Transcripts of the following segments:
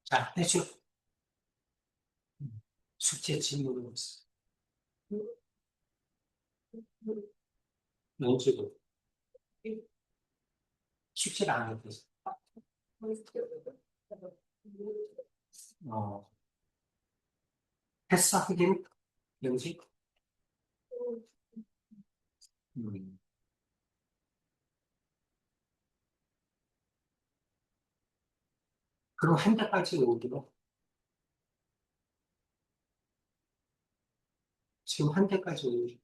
자, 해줘. 숙제 질문을 했어. 연주도. 숙제를 안 했어. 어, 했어, 하긴, 연지? 음. 그럼 한 달까지 오기로? 지금 한 달까지 오기로.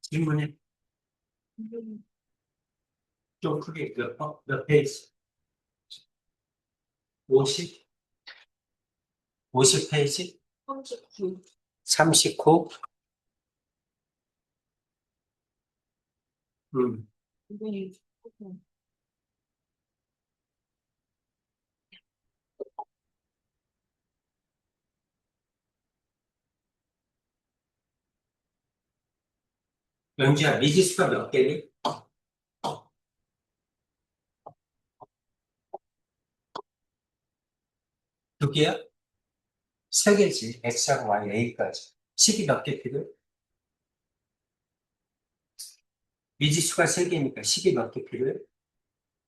질문이 좀 크게, 몇 페이지? 50? 50페이지? 39? 음. 영주야, 미지수가 몇 개니? 두 개야? 세 개지. X하고 Y, A까지. 식이 몇 개 필요해? 미지수가 세 개니까 식이 몇 개 필요해?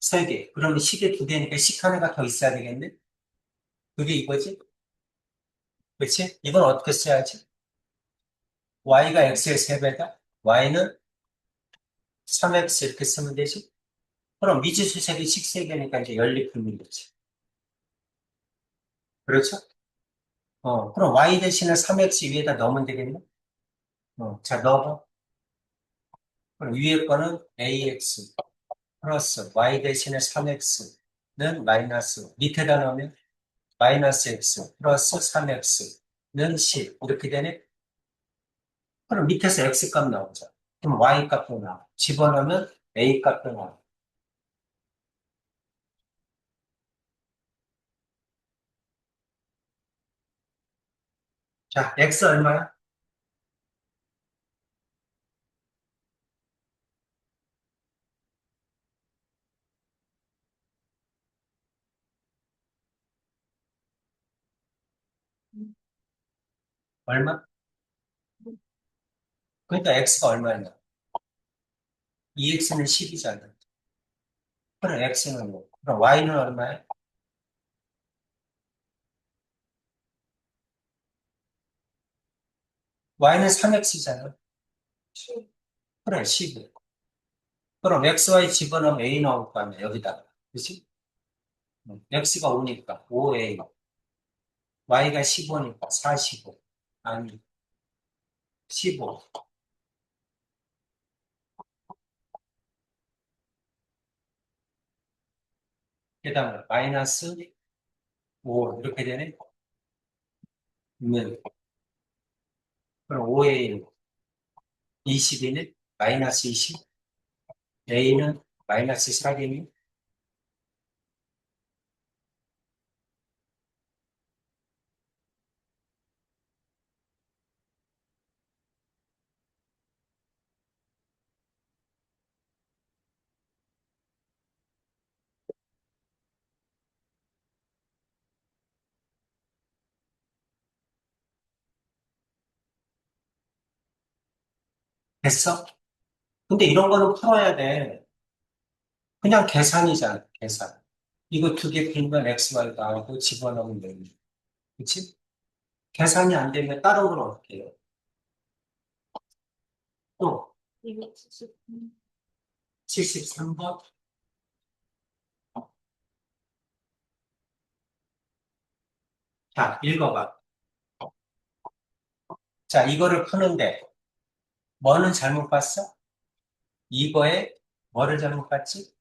세 개. 그러면 식이 두 개니까 식 하나가 더 있어야 되겠네? 그게 이거지? 그렇지? 이건 어떻게 써야지? Y가 X의 세배다 Y는 3X 이렇게 쓰면 되지? 그럼 미지수 색이 식 세 개니까 이제 연립분리되지. 그렇죠? 그럼 Y 대신에 3X 위에다 넣으면 되겠네? 자, 넣어봐. 그럼 위에 거는 AX 플러스 Y 대신에 3X는 마이너스, 밑에다 넣으면 마이너스 X 플러스 3X는 10. 이렇게 되네? 그럼 밑에서 X 값 나오죠. 그럼 Y 값도 나와. 집어넣으면 A 값도 나와. 자, X 얼마야? 얼마? 그러니까 X가 얼마냐? 2X는 10이잖아. 그럼 X는 뭐? 그럼 Y는 얼마야? Y는 3X잖아. 그래, 10. 그럼 XY 집어넣으면 A 나올 거 아니야, 여기다가. 그치? x가 5니까 5a, y가 15니까 45. 아니, 15. 그다음에 마이너스 5 이렇게 되네. 그럼 5a는 22는 마이너스 20, a는 마이너스 4개니 됐어? 근데 이런 거는 풀어야 돼. 그냥 계산이잖아, 계산. 이거 두 개 풀면 xy 나오고 집어넣으면 되는 거. 그치? 계산이 안 되면 다른 걸 어떻게 해요? 또 73번. 자, 읽어봐. 자, 이거를 푸는데 뭐는 잘못 봤어? 이거에 뭐를 잘못 봤지?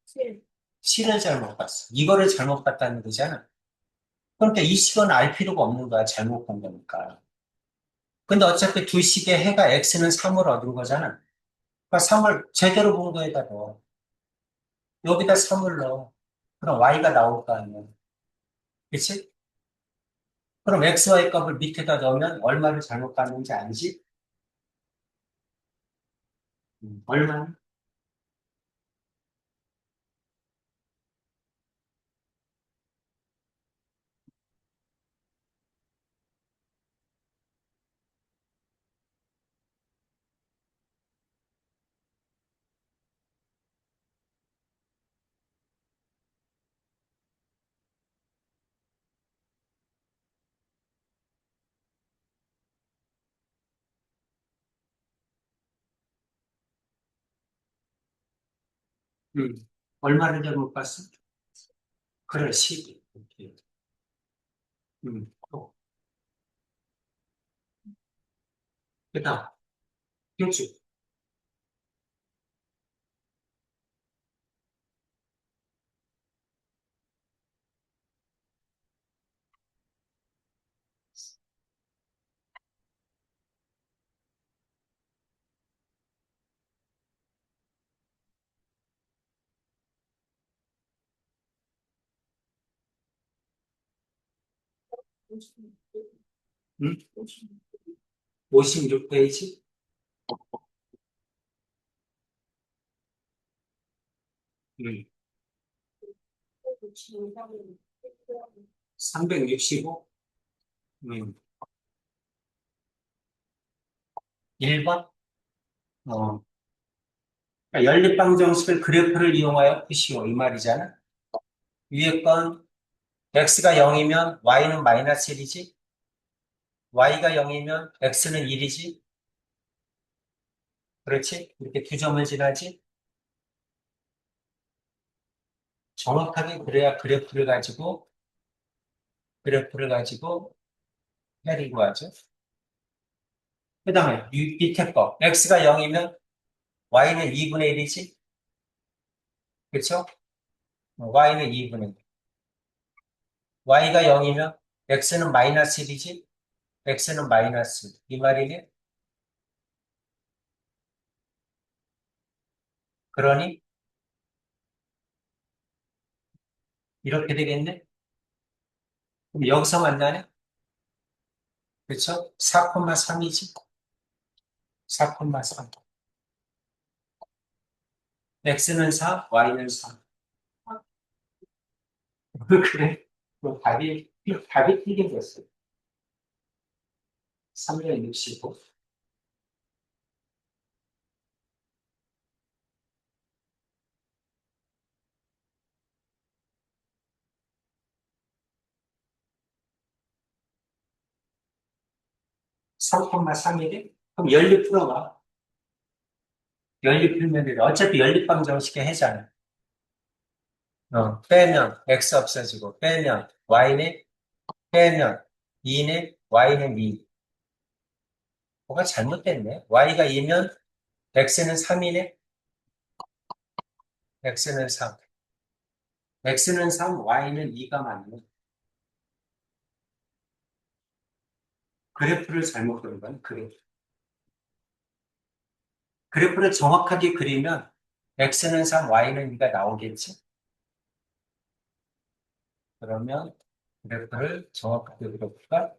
실을 잘못 봤어. 이거를 잘못 봤다는 거잖아. 그러니까 이 식은 알 필요가 없는 거야. 잘못 본 거니까. 근데 어차피 두 식의 해가 x는 3을 얻은 거잖아. 그러니까 3을 제대로 본 거에다 넣어. 여기다 3을 넣어. 그럼 y가 나올 거 아니야. 그치? 그럼 x, y 값을 밑에다 넣으면 얼마를 잘못 봤는지 알지? 얼마? 음. 얼마를 잘못 봤어? 그래, 12. 오케이. 또, 그 다음, 교주. 56페이지? 365? 1번? 어. 그러니까 연립방정식을 그래프를 이용하여 푸시오. 이 말이잖아. 위에 건 x가 0이면 y는 마이너스 1이지? y가 0이면 x는 1이지? 그렇지? 이렇게 두 점을 지나지? 정확하게 그래야 그래프를 가지고 해리고 하죠. 그 다음에 밑에 거. x가 0이면 y는 2분의 1이지? 그렇죠? y는 2분의 1. y가 0이면 x는 마이너스 1이지? x는 마이너스. 이 말이니? 그러니 이렇게 되겠네? 그럼 여기서 만나네? 그렇죠? 4,3이지? 4,3. x는 4, y는 4. 그래? 답이 틀린 거였어요. 365. 3,3이래? 그럼 연립 풀어봐. 연립 풀면 돼. 어차피 연립방정식의 해잖아. 빼면 x 없어지고 빼면 y네 빼면 2네 y는 2. 뭐가 잘못됐네. y가 2면 x는 3이네. x는 3. x는 3, y는 2가 맞네. 그래프를 잘못 그린 건 그래프. 그래프를 정확하게 그리면 x는 3, y는 2가 나오겠지. 그러면 그래프를 정확하게 그려볼까?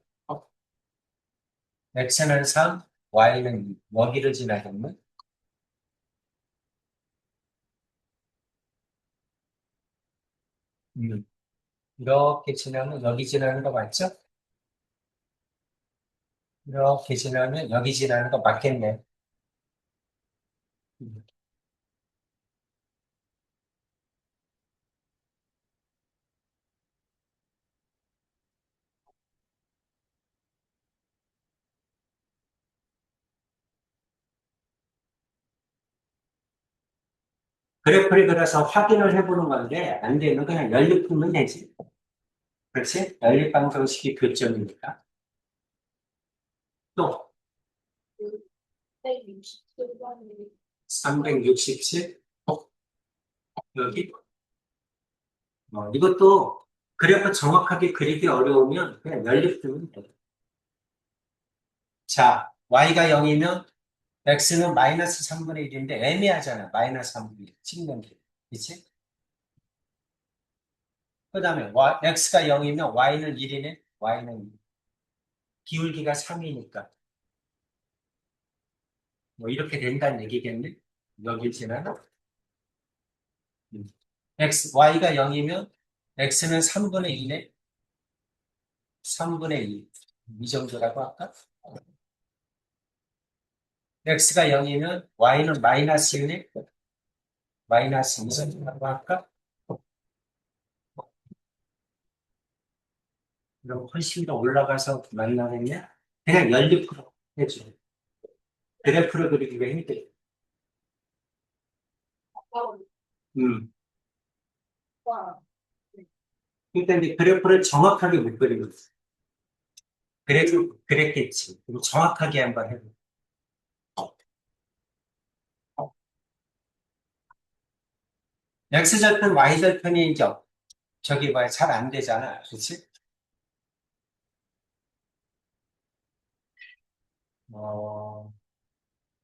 x는 3, y는 2. 여기를 지나겠네. 음. 이렇게 지나면 여기 지나는 거 맞죠? 이렇게 지나면 여기 지나는 거 맞겠네. 음. 그래프를 그려서 확인을 해보는 건데 안 되면 그냥 연립 풀면 되지. 그렇지? 연립 방정식이 교점이니까. 또 367, 여기. 이것도 그래프 정확하게 그리기 어려우면 그냥 연립 풀면 돼. 자, y가 0이면 x는 마이너스 3분의 1인데 애매하잖아. 마이너스 3분의 1 찍는 게. 그치? 그 다음에 x가 0이면 y는 1이네. y는 2. 기울기가 3이니까. 뭐 이렇게 된다는 얘기겠네. 여기 지나는. y가 0이면 x는 3분의 2네. 3분의 2. 이 정도라고 할까? x가 0이면 y는 마이너스 1네. 마이너스 2 정도라고 할까? 그럼 훨씬 더 올라가서 만나겠냐? 그냥 연립으로 해줘. 그래프를 그리기가 힘들어. 음. 그러니까 이제 그래프를 정확하게 못 그리고 있어. 그랬겠지. 그럼 정확하게 한번 해보. x절편, y절편이 이제 저기 뭐야 잘 안 되잖아. 그렇지? 어,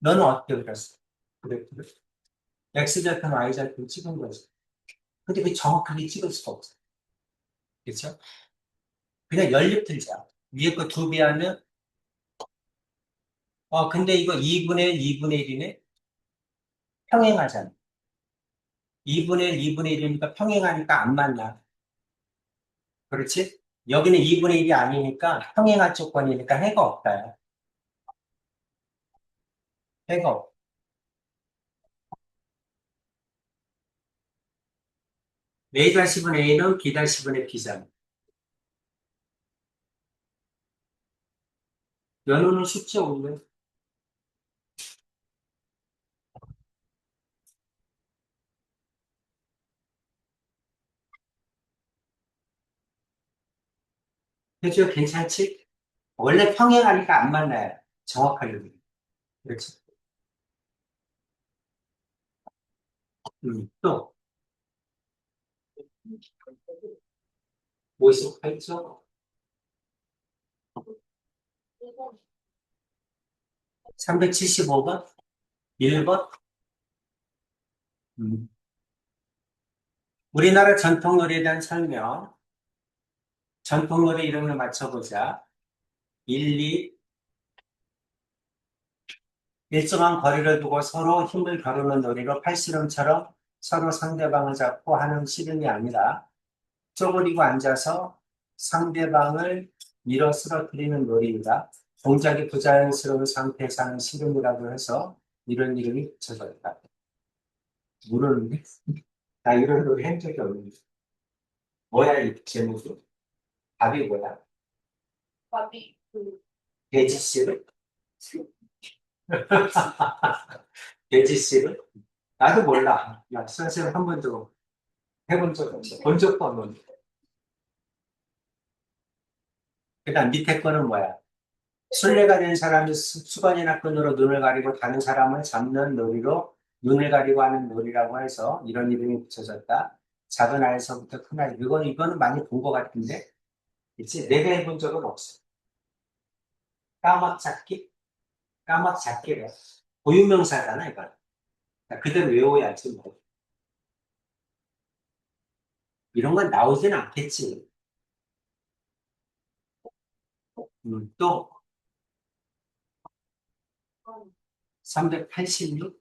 너는 어떻게 그렸어? 그래프를? x절편, y절편 찍은 거지. 근데 그 정확하게 찍을 수가 없어. 그렇죠? 그냥 연립 들자. 위에 거 두 배 하면 근데 이거 2분의 1, 2분의 1이네? 평행하잖아. 2분의 1, 2분의 1이니까 평행하니까 안 맞나. 그렇지? 여기는 2분의 1이 아니니까 평행할 조건이니까 해가 없다. 해가 없. A-10은 A는 B-10의 B잖아. 연호는 쉽지 않네. 그죠? 괜찮지? 원래 평행하니까 안 만나요. 정확하게. 그렇지? 또, 58쪽, 375번, 1번. 우리나라 전통놀이에 대한 설명. 전통놀이 이름을 맞춰보자. 1, 2, 일정한 거리를 두고 서로 힘을 겨루는 놀이로 팔씨름처럼 서로 상대방을 잡고 하는 씨름이 아니라 쪼그리고 앉아서 상대방을 밀어 쓰러뜨리는 놀이이다. 동작이 부자연스러운 상태에서 하는 씨름이라고 해서 이런 이름이 붙여졌다. 모르는데? 나 이런 놀이 한 적이 없는데. 뭐야, 이 제목이? 답이 뭐야? 돼지 씨름? 돼지 씨름? 나도 몰라. 야, 선생님 한 번도 해본 적 없어. 본 적도 없는데. 그다음 밑에 거는 뭐야? 술래가 된 사람이 수건이나 끈으로 눈을 가리고 다른 사람을 잡는 놀이로 눈을 가리고 하는 놀이라고 해서 이런 이름이 붙여졌다. 작은 아이서부터 큰 아이. 이거는 많이 본 것 같은데. 그치? 내가 해본 적은 없어. 까막 찾기? 까막 찾기래. 고유명사잖아, 이건. 그대로 외워야지, 뭐. 이런 건 나오진 않겠지. 또, 386?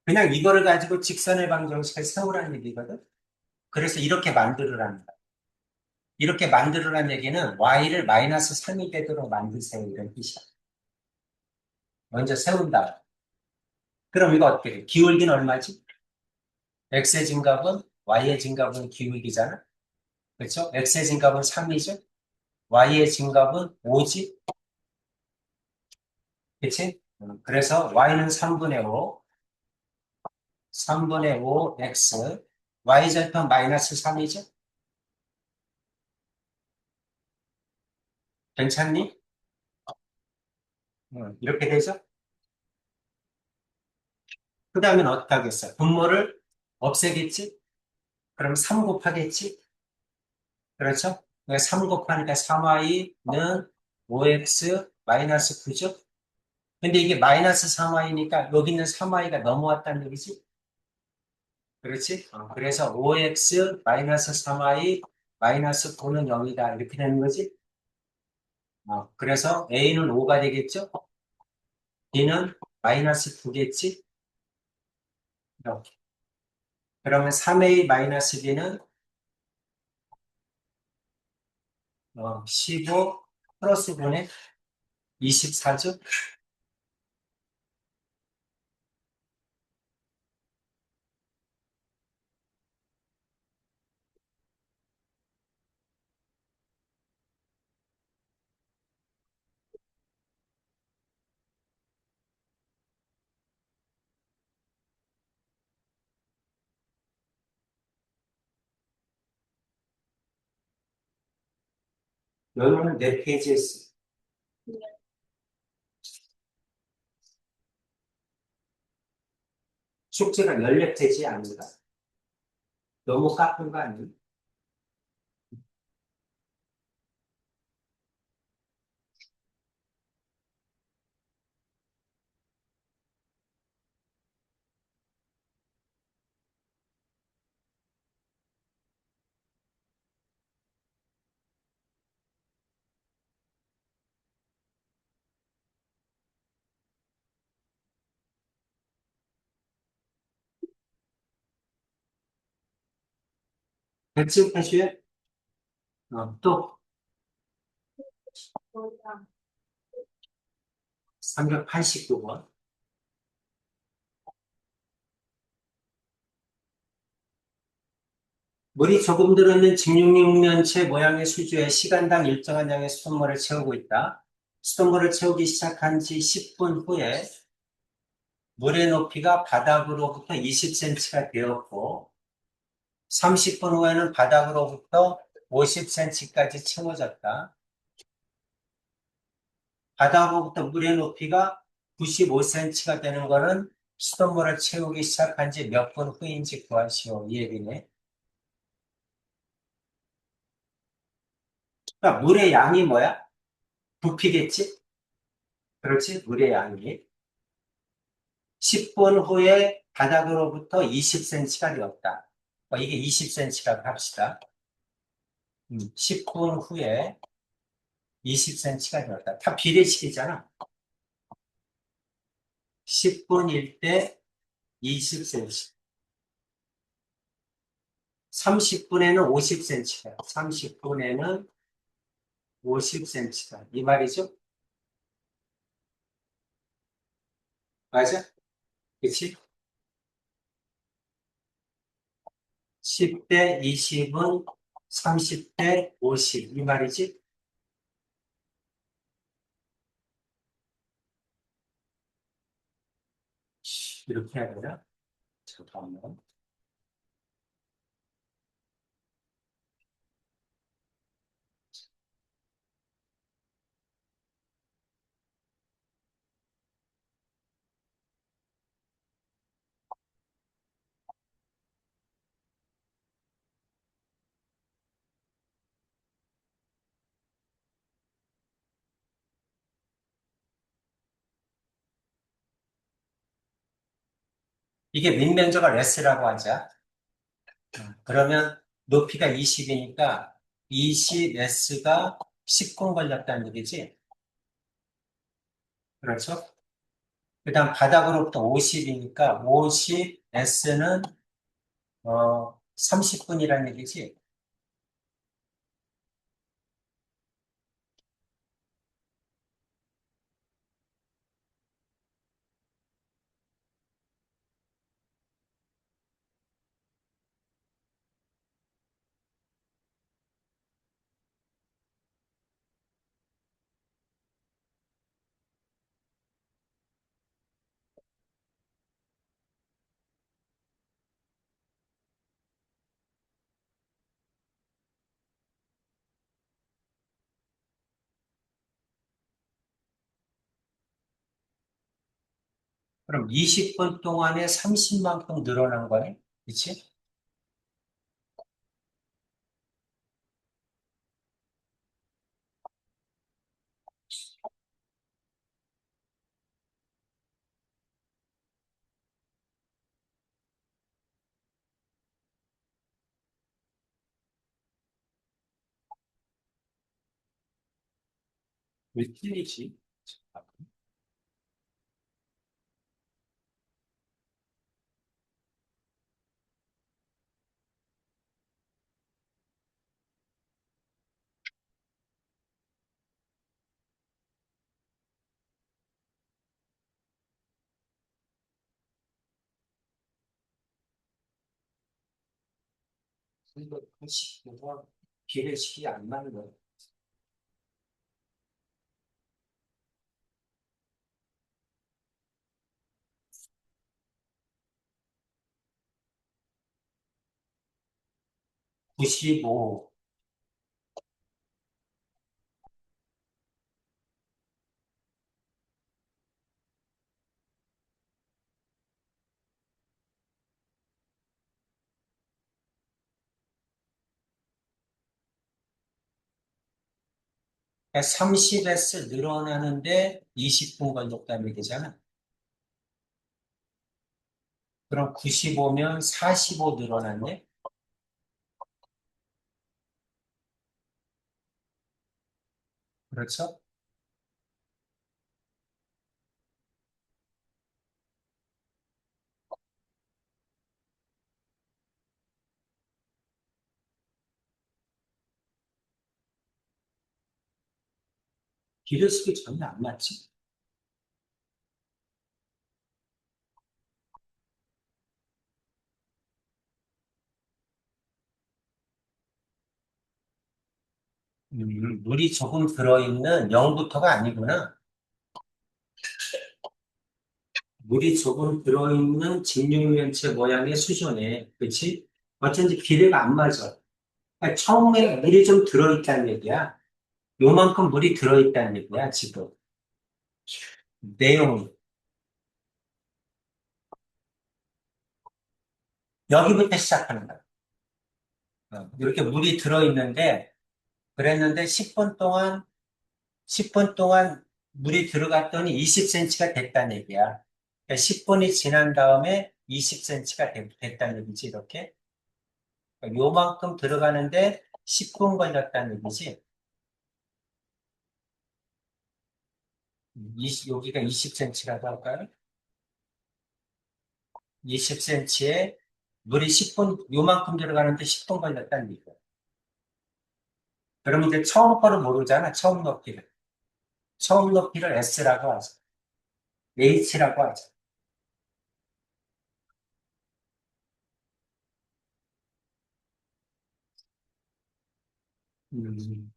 그냥 이거를 가지고 직선의 방정식을 세우라는 얘기거든. 그래서 이렇게 만들으라는 거야. 이렇게 만들으라는 얘기는 y를 마이너스 3이 되도록 만드세요. 이런 뜻이야. 먼저 세운다. 그럼 이거 어떻게 돼? 기울기는 얼마지? x의 증값은 y의 증값은 기울기잖아. 그렇죠? x의 증값은 3이죠. y의 증값은 5지. 그치? 그래서 y는 3분의 5, 3분의 5 x, y절편 마이너스 3이죠. 괜찮니? 이렇게 되죠? 그 다음엔 어떻게 하겠어? 분모를 없애겠지? 그럼 3 곱하겠지? 그렇죠? 3 곱하니까 3y는 5x 마이너스 9죠? 근데 이게 마이너스 3y니까 여기 있는 3y가 넘어왔다는 얘기지? 그렇지? 그래서 5x 마이너스 3y 마이너스 9는 0이다. 이렇게 되는 거지? 그래서 a는 5가 되겠죠? b는 마이너스 9겠지? 이렇게. 그러면 3a 마이너스 b는 15 플러스 9는 24죠? 여기는 네 페이지에 있어. 숙제가 연락되지 않는다. 너무 깎은 거 아니에요? 백지 패시에 또 389번. 물이 조금 들어있는 직육면체 모양의 수조에 시간당 일정한 양의 수돗물을 채우고 있다. 수돗물을 채우기 시작한 지 10분 후에 물의 높이가 바닥으로부터 20cm가 되었고 30분 후에는 바닥으로부터 50cm까지 채워졌다. 바닥으로부터 물의 높이가 95cm가 되는 것은 수돗물을 채우기 시작한 지 몇 분 후인지 구하시오. 이 얘기네. 그러니까 물의 양이 뭐야? 부피겠지? 그렇지? 물의 양이. 10분 후에 바닥으로부터 20cm가 되었다. 이게 20cm라고 합시다. 10분 후에 20cm가 되었다. 다 비례식이잖아. 10분일 때 20cm. 30분에는 50cm다. 30분에는 50cm다. 이 말이죠? 맞아? 그치? 10대 20은 30대 50, 이 말이지? 이렇게 해야 되나? 잠깐만. 이게 밑면적을 S라고 하자. 그러면 높이가 20이니까 20S가 10분 걸렸다는 얘기지? 그렇죠? 그 다음 바닥으로부터 50이니까 50S는 30분이라는 얘기지? 그럼 20분 동안에 30만큼 늘어난 거네? 그치? 왜 틀리지? 그래서 비례식이 안 맞는 거야. 95. 그러니까 30S 늘어나는데 20분 걸렸다는 얘기잖아. 그럼 95면 45 늘어났네? 그렇죠? 비례식이 전혀 안 맞지? 물이 조금 들어있는 0부터가 아니구나. 물이 조금 들어있는 직육면체 모양의 수조네. 그치? 어쩐지 비례가 안 맞아. 그러니까 처음에 물이 좀 들어있다는 얘기야. 요만큼 물이 들어있다는 얘기야, 지금. 내용이. 여기부터 시작하는 거야. 이렇게 물이 들어있는데, 그랬는데 10분 동안 물이 들어갔더니 20cm가 됐다는 얘기야. 그러니까 10분이 지난 다음에 20cm가 됐다는 얘기지, 이렇게. 그러니까 요만큼 들어가는데 10분 걸렸다는 얘기지. 여기가 20cm라고 할까요? 20cm에 물이 10분, 요만큼 들어가는데 10분 걸렸다는 얘기야. 그러면 이제 처음 거를 모르잖아, 처음 높이를. 처음 높이를 S라고 하죠. H라고 하죠. 음,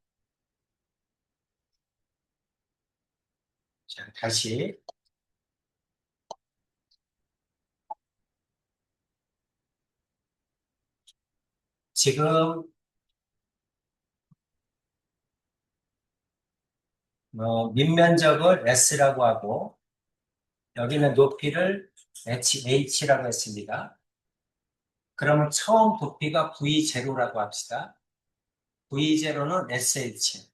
자, 다시. 지금, 밑면적을 S라고 하고, 여기는 높이를 H라고 했습니다. 그러면 처음 부피가 V0라고 합시다. V0는 SH.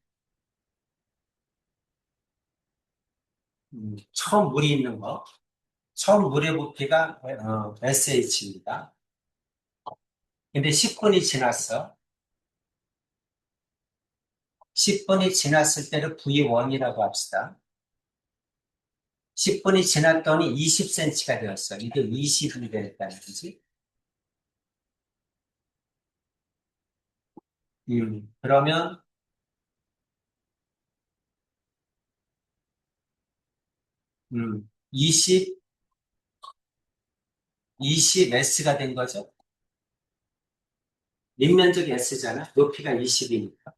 처음 물이 있는 거. 처음 물의 부피가 SH입니다. 근데 10분이 지났어. 10분이 지났을 때를 V1이라고 합시다. 10분이 지났더니 20cm가 되었어. 이게 20이 됐다는 거지. 그러면 20, 20S가 된 거죠. 밑면적이 S잖아. 높이가 20이니까.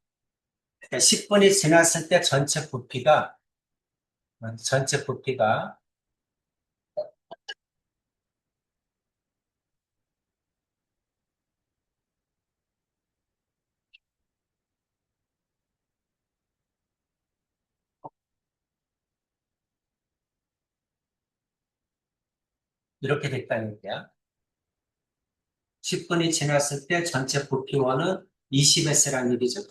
그러니까 10분이 지났을 때 전체 부피가 이렇게 됐다는 얘기야. 10분이 지났을 때 전체 부피원은 20S라는 얘기죠.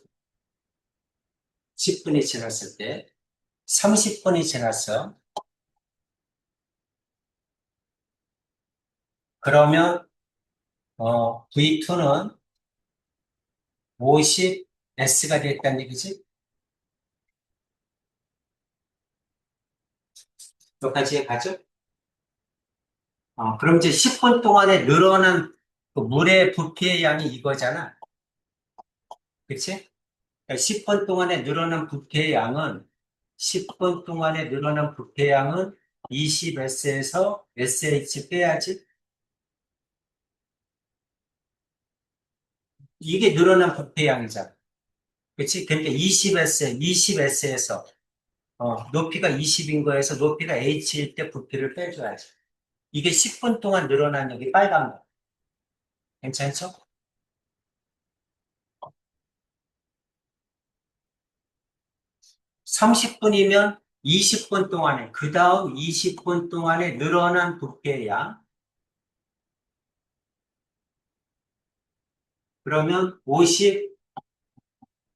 10분이 지났을 때. 30분이 지났어. 그러면 V2는 50S가 됐다는 얘기지. 여기까지 가죠? 그럼 이제 10분 동안에 늘어난 그 물의 부피의 양이 이거잖아. 그치? 그러니까 10분 동안에 늘어난 부피의 양은 10분 동안에 늘어난 부피의 양은 20S에서 SH 빼야지. 이게 늘어난 부피의 양이잖아. 그치? 그러니까 20S에서 높이가 20인 거에서 높이가 H일 때 부피를 빼줘야지. 이게 10분 동안 늘어난 여기 빨간 거. 괜찮죠? 30분이면 20분 동안에, 그 다음 20분 동안에 늘어난 부피의 양. 그러면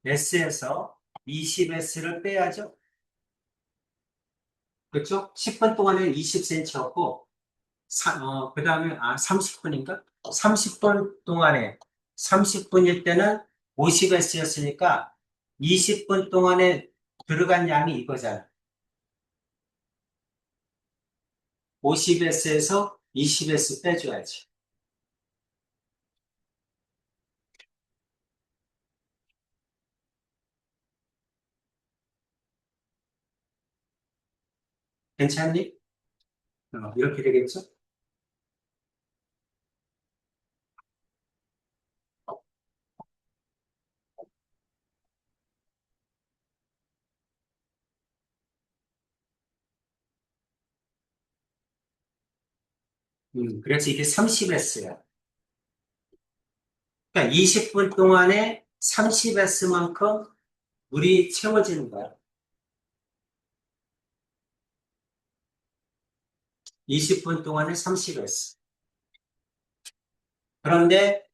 50S에서 20S를 빼야죠. 그렇죠? 10분 동안에 20cm였고, 그 다음에, 30분인가? 30분 동안에, 30분일 때는 50S였으니까 20분 동안에 들어간 양이 이거잖아. 50S에서 20S 빼줘야지. 괜찮니? 이렇게 되겠죠? 그래서 이게 30S야. 그러니까 20분 동안에 30S만큼 물이 채워지는 거야. 20분 동안에 30S. 그런데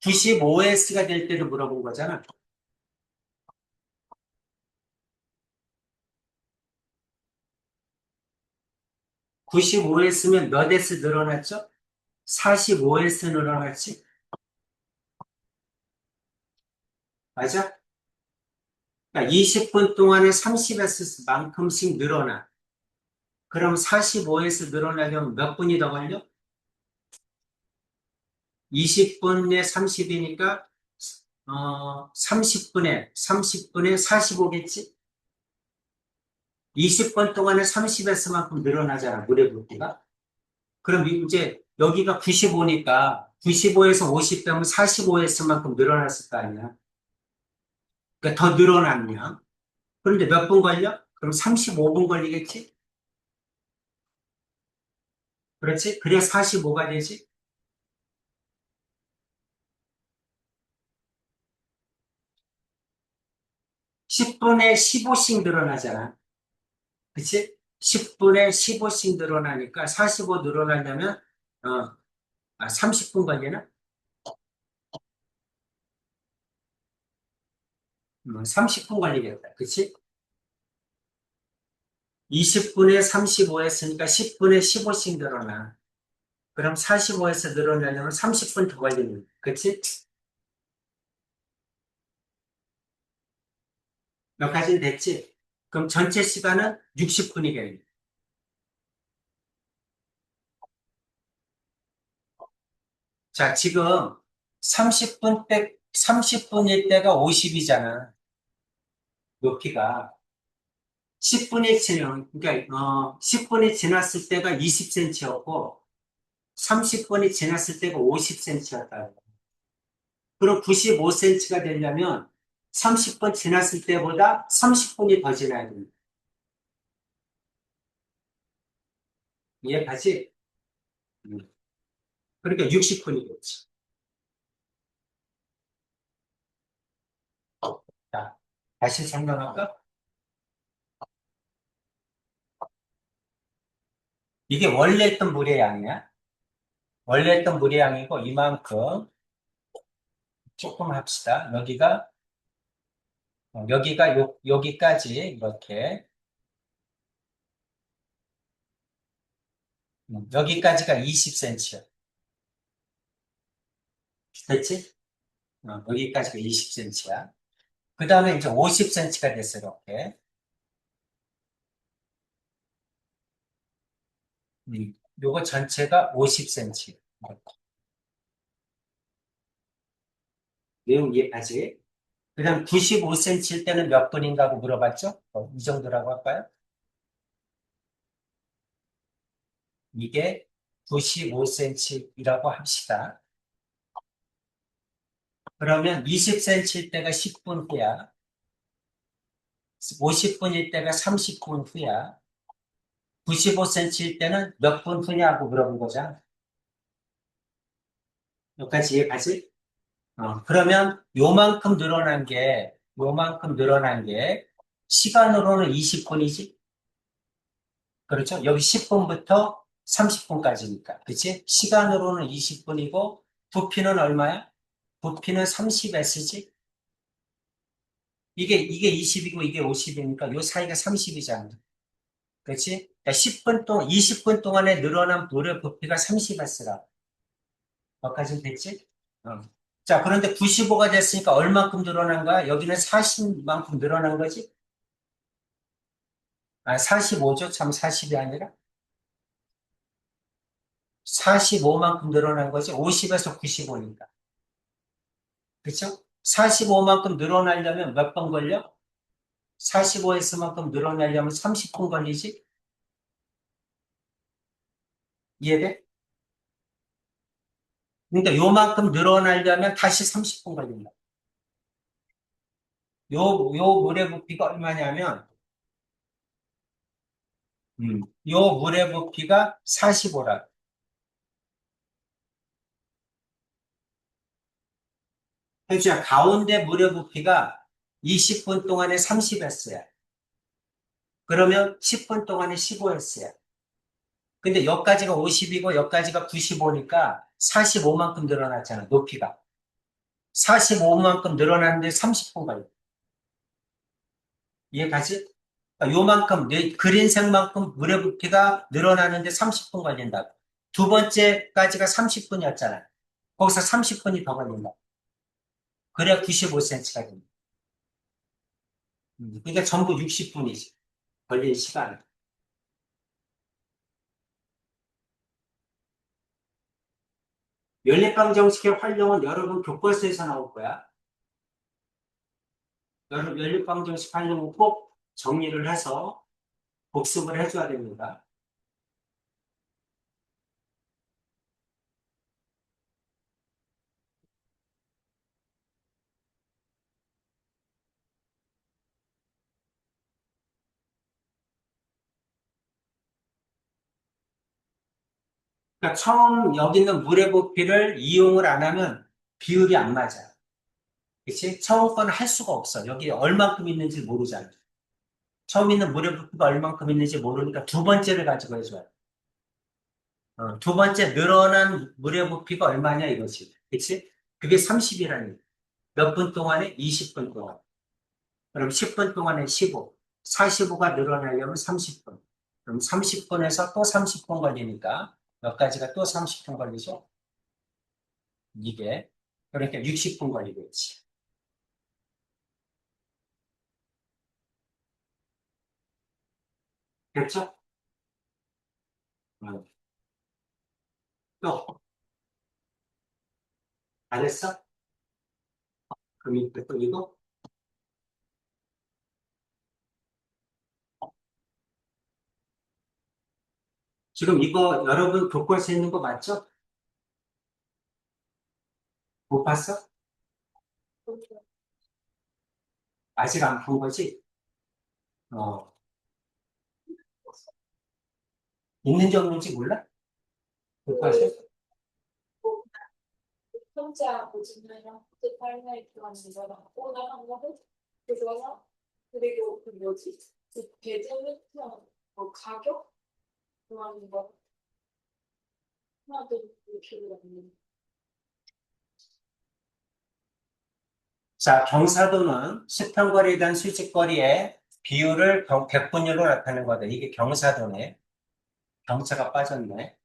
95S가 될 때를 물어본 거잖아. 95S면 몇 S 늘어났죠? 45S 늘어났지? 맞아? 그러니까 20분 동안에 30S만큼씩 늘어나. 그럼 45S 늘어나려면 몇 분이 더 걸려? 20분에 30이니까 30분에 45겠지? 20분 동안에 30S만큼 늘어나잖아, 물의 부피가. 그럼 이제 여기가 95니까 95에서 50 빼면 45S만큼 늘어났을 거 아니야. 그러니까 더 늘어나면. 그런데 몇 분 걸려? 그럼 35분 걸리겠지? 그렇지? 그래야 45가 되지? 10분에 15씩 늘어나잖아. 그치? 10분에 15씩 늘어나니까 45 늘어나려면, 30분 걸리나? 30분 걸리겠다. 그치? 20분에 35 했으니까 10분에 15씩 늘어나. 그럼 45에서 늘어나려면 30분 더 걸리는 거야. 그치? 여기까지는 됐지? 그럼 전체 시간은 60분이겠네. 자, 지금 30분일 때가 50이잖아. 높이가. 10분이 지난, 그러니까, 10분이 지났을 때가 20cm였고, 30분이 지났을 때가 50cm였다. 그럼 95cm가 되려면 30분 지났을 때보다 30분이 더 지나야 됩니다. 이해가지? 음. 그러니까 60분이겠지. 자, 다시 설명할까? 이게 원래 있던 물의 양이야. 원래 있던 물의 양이고, 이만큼 조금 합시다. 여기가 여기까지 이렇게, 여기까지가 20cm야. 됐지? 여기까지가 20cm야. 그 다음에 이제 50cm가 됐어, 이렇게. 요거 전체가 50cm. 내용 이해하지? 그 다음 95cm일 때는 몇 분인가 고 물어봤죠? 이 정도라고 할까요? 이게 95cm이라고 합시다. 그러면 20cm일 때가 10분 후야. 50분일 때가 30분 후야. 95cm일 때는 몇 분 후냐고 물어본 거잖아. 여기까지 이해가지? 그러면 요만큼 늘어난 게 시간으로는 20분이지? 그렇죠? 여기 10분부터 30분까지니까. 그치? 시간으로는 20분이고, 부피는 얼마야? 부피는 30S지? 이게 20이고 이게 50이니까 요 사이가 30이잖아. 그렇지? 그러니까 10분 동안, 20분 동안에 늘어난 물의 부피가 30S라. 여기까지 됐지? 어. 자, 그런데 95가 됐으니까 얼만큼 늘어난 거야? 여기는 40만큼 늘어난 거지? 45죠? 참 40이 아니라? 45만큼 늘어난 거지? 50에서 95니까. 그쵸? 45만큼 늘어나려면 몇 번 걸려? 45S만큼 늘어나려면 30분 걸리지? 이해돼? 그러니까 요만큼 늘어나려면 다시 30분 걸린다. 요 물의 부피가 얼마냐면, 요 물의 부피가 45라. 혜주야, 가운데 물의 부피가 20분 동안에 30S야. 그러면 10분 동안에 15S야. 근데 여기까지가 50이고 여기까지가 95니까 45만큼 늘어났잖아, 높이가. 45만큼 늘어났는데 30분 걸려. 이해가지? 그러니까 요만큼, 내 그린색만큼 물의 부피가 늘어나는데 30분 걸린다고. 두 번째까지가 30분이었잖아. 거기서 30분이 더 걸린다. 그래야 95cm가 됩니다. 그러니까 전부 60분이지. 걸린 시간. 연립방 정식의 활용은 여러분 교과서에서 나올 거야. 여러분 연립방 정식 활용은 꼭 정리를 해서 복습을 해줘야 됩니다. 그러니까 처음 여기 있는 물의 부피를 이용을 안 하면 비율이 안 맞아. 그치? 처음 거는 할 수가 없어. 여기 얼만큼 있는지 모르잖아. 처음 있는 물의 부피가 얼만큼 있는지 모르니까 두 번째를 가지고 해줘야 돼. 두 번째 늘어난 물의 부피가 얼마냐 이거지. 그치? 그게 30이라는 몇 분 동안에? 20분 동안. 그럼 10분 동안에 15. 45가 늘어나려면 30분. 그럼 30분에서 또 30분 걸리니까 몇 가지가 또 30분 걸리죠? 이게. 그러니까 60분 걸리겠지. 됐죠? 응. 또, 잘했어? 그럼 또 이거? 지금 이거 여러분 독거에서 있는 거 맞죠? 못 봤어? 아직 안 본 거지? 어, 있는지 없는지 몰라? 독거에서? 혼자 보지만요. 그때 하이라이트가 아니라 오늘 한 거고 그거랑 그리고 그 뭐지? 그 배드민턴 뭐 가격 좋아하는 거 하나도 기억이 안 나요. 자, 경사도는 수평거리에 대한 수직거리의 비율을 100분율로 나타내는 거다. 이게 경사도네. 경차가 빠졌네.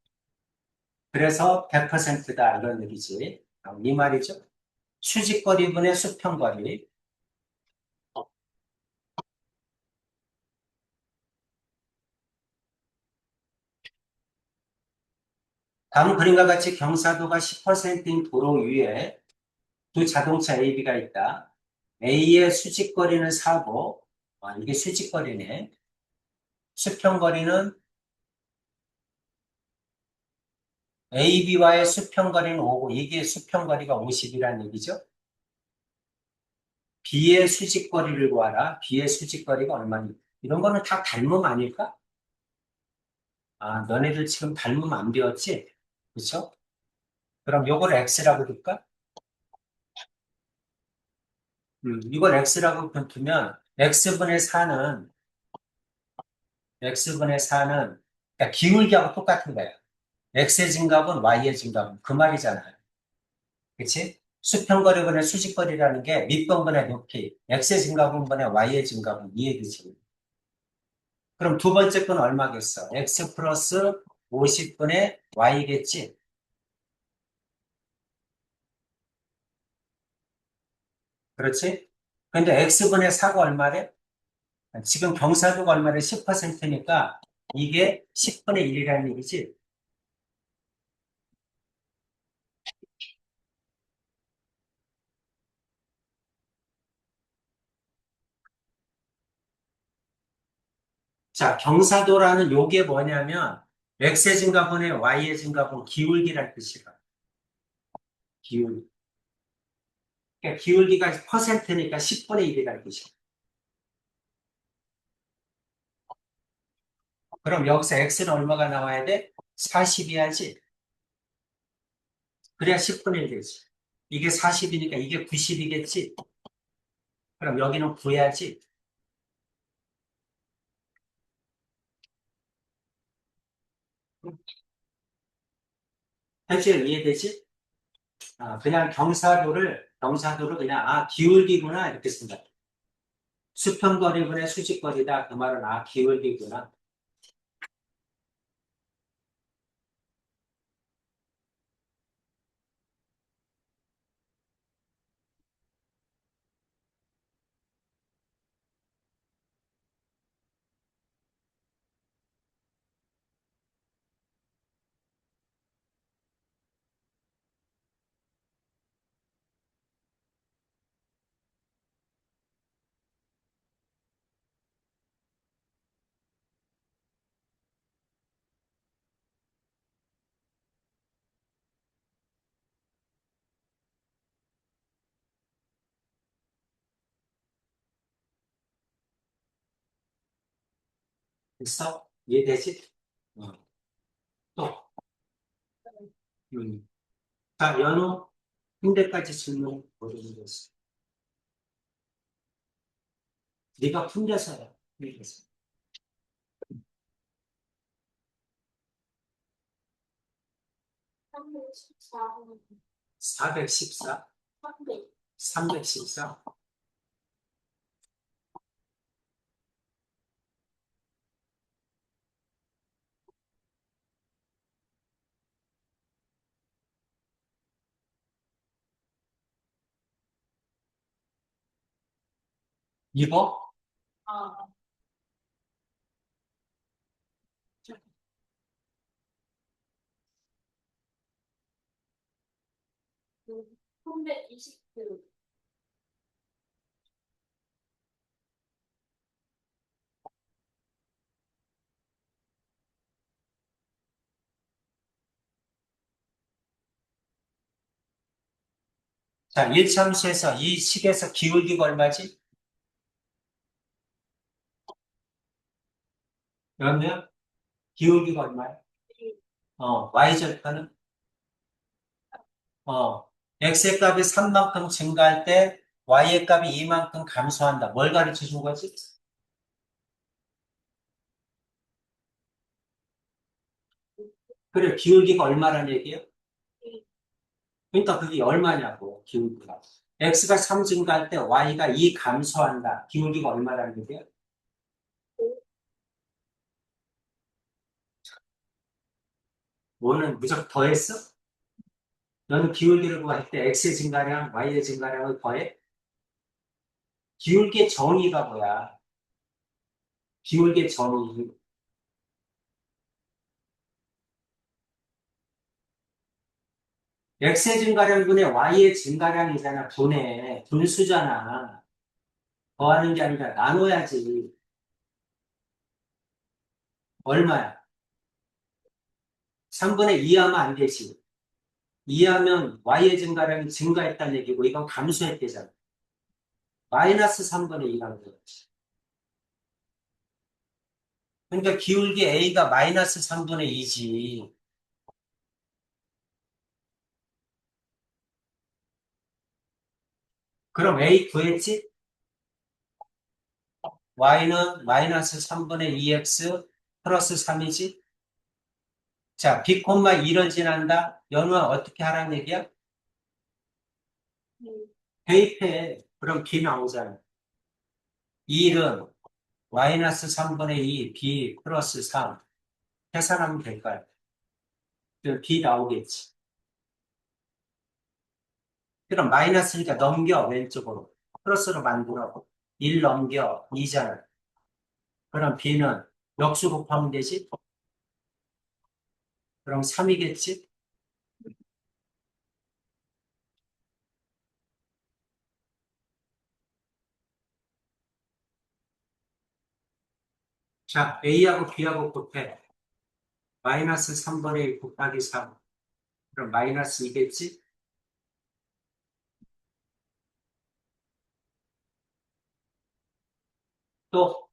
그래서 100%다. 이런 얘기지. 이 말이죠. 수직거리분의 수평거리. 다음 그림과 같이 경사도가 10%인 도로 위에 두 자동차 AB가 있다. A의 수직거리는 4고, 이게 수직거리네. 수평거리는 AB와의 수평거리는 5고, 이게 수평거리가 50이라는 얘기죠. B의 수직거리를 구하라. B의 수직거리가 얼마니? 이런 거는 다 닮음 아닐까? 아, 너네들 지금 닮음 안 배웠지? 그쵸? 그럼 요걸 X라고 둘까? 이걸 X라고 두면 X분의 4는 그러니까 기울기하고 똑같은 거야. X의 증가분, Y의 증가분. 그 말이잖아요. 그치? 수평거리분의 수직거리라는 게 밑분분의 높이, X의 증가분분의 Y의 증가분, 이 얘기지. 그럼 두 번째 건 얼마겠어? X 플러스 50분의 Y겠지? 그렇지? 근데 X분의 4가 얼마래? 지금 경사도가 얼마래? 10%니까 이게 10분의 1이라는 얘기지? 자, 경사도라는 요게 뭐냐면 X의 증가분의 Y의 증가분 기울기란 뜻이야. 기울기. 그러니까 기울기가 퍼센트니까 10분의 1이라는 뜻이야. 그럼 여기서 X는 얼마가 나와야 돼? 40 해야지. 그래야 10분의 1 되지. 이게 40이니까 이게 90이겠지? 그럼 여기는 9 해야지. 현재 이해되지? 그냥 경사도를 그냥, 기울기구나, 이렇게 생각해. 수평거리분의 수직거리다. 그 말은, 기울기구나. 됐어? 이해되지? 어. 또. 자, 연호, 근데까지 질문 모르는 거지. 네가 풀려서야. 풀려서. 314는 414, 300. 314. 이거? 아, 320kg. 자, 1참수에서 이 식에서 기울기가 얼마지? 그러면 기울기가 얼마야? y절편은? x의 값이 3만큼 증가할 때 y의 값이 2만큼 감소한다. 뭘 가르쳐 준 거지? 그래, 기울기가 얼마라는 얘기예요? 그러니까 그게 얼마냐고, 기울기가. x가 3 증가할 때 y가 2 감소한다. 기울기가 얼마라는 얘기예요? 너는 무조건 더했어? 너는 기울기를 구할 때 x의 증가량, y의 증가량을 더해? 기울기의 정의가 뭐야? 기울기의 정의. x의 증가량분의 y의 증가량이잖아. 분수잖아. 더하는 게 아니라 나눠야지. 얼마야? 3분의 2 하면 안 되지. 2 하면 y의 증가량이 증가했다는 얘기고 이건 감소했대잖아. 마이너스 3분의 2라는 거지. 그러니까 기울기 a가 마이너스 3분의 2지. 그럼 a 구했지? y는 마이너스 3분의 2x 플러스 3이지? 자, b, 1을 지난다? 연우야 어떻게 하라는 얘기야? 대입해. 그럼 b 나오잖아. 1은 마이너스 3분의 2, b 플러스 3. 계산하면 될까요? 그럼 b 나오겠지. 그럼 마이너스니까 넘겨, 왼쪽으로. 플러스로 만들어. 1 넘겨, 2잖아. 그럼 b는 역수 곱하면 되지? 그럼 3이겠지? 자, a하고 b하고 곱해. 마이너스 3분의 1 곱하기 3. 그럼 마이너스 2겠지? 또